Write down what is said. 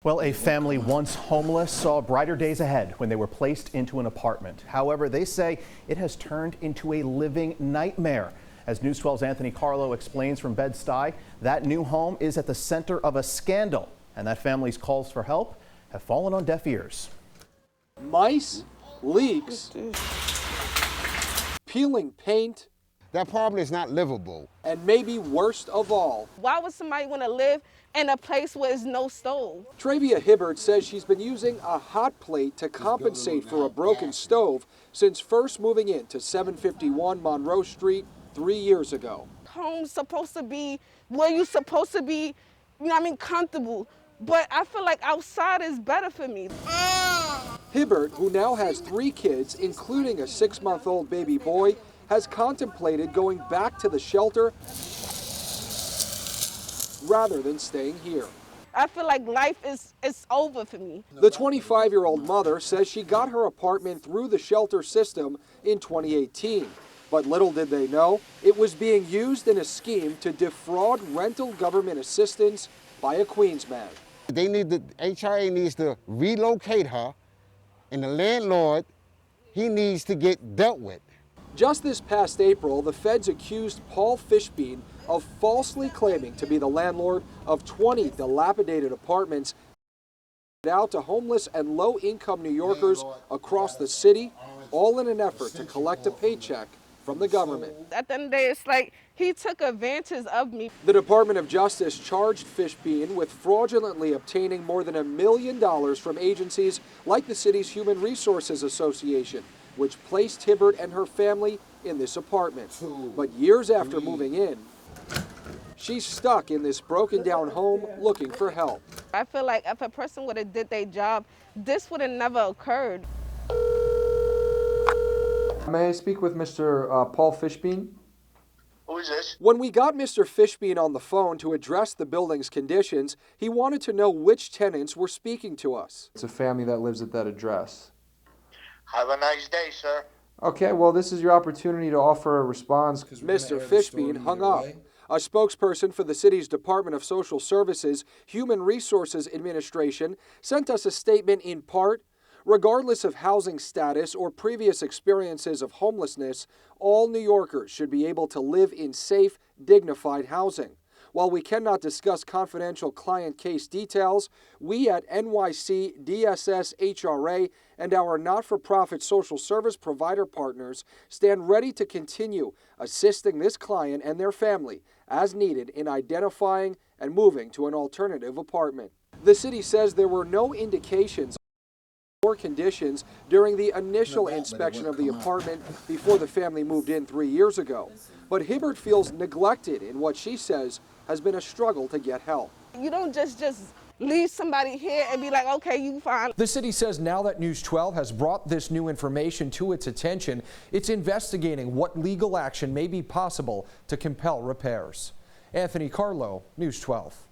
Well, a family once homeless saw brighter days ahead when they were placed into an apartment. However, they say it has turned into a living nightmare. As News 12's Anthony Carlo explains from Bed-Stuy, that new home is at the center of a scandal, and that family's calls for help have fallen on deaf ears. Mice, leaks, peeling paint. That apartment is not livable. And maybe worst of all, why would somebody want to live in a place where there's no stove? Travia Hibbert says she's been using a hot plate to compensate for a broken stove since first moving into 751 Monroe Street 3 years ago. Home's supposed to be where you're supposed to be, comfortable. But I feel like outside is better for me. Hibbert, who now has 3 kids, including a 6-month-old baby boy, has contemplated going back to the shelter rather than staying here. I feel like life is over for me. The 25-year-old mother says she got her apartment through the shelter system in 2018. But little did they know, it was being used in a scheme to defraud rental government assistance by a Queens man. HRA needs to relocate her, and the landlord, he needs to get dealt with. Just this past April, the feds accused Paul Fishbein of falsely claiming to be the landlord of 20 dilapidated apartments out to homeless and low-income New Yorkers across the city, all in an effort to collect a paycheck from the government. At the end of the day, it's like he took advantage of me. The Department of Justice charged Fishbein with fraudulently obtaining more than $1 million from agencies like the city's Human Resources Association, which placed Hibbert and her family in this apartment. But years after moving in, she's stuck in this broken down home looking for help. I feel like if a person would have did their job, this would have never occurred. May I speak with Mr. Paul Fishbein? Who is this? When we got Mr. Fishbein on the phone to address the building's conditions, he wanted to know which tenants were speaking to us. It's a family that lives at that address. Have a nice day, sir. Okay, well, this is your opportunity to offer a response. Mr. Fishbein hung up. A spokesperson for the city's Department of Social Services Human Resources Administration sent us a statement in part, regardless of housing status or previous experiences of homelessness, all New Yorkers should be able to live in safe, dignified housing. While we cannot discuss confidential client case details, we at NYC DSS HRA and our not-for-profit social service provider partners stand ready to continue assisting this client and their family as needed in identifying and moving to an alternative apartment. The city says there were no indications or conditions during the initial inspection of the apartment before the family moved in 3 years ago. But Hibbert feels neglected in what she says has been a struggle to get help. You don't just leave somebody here and be like, okay, you fine. The city says now that News 12 has brought this new information to its attention, it's investigating what legal action may be possible to compel repairs. Anthony Carlo, News 12.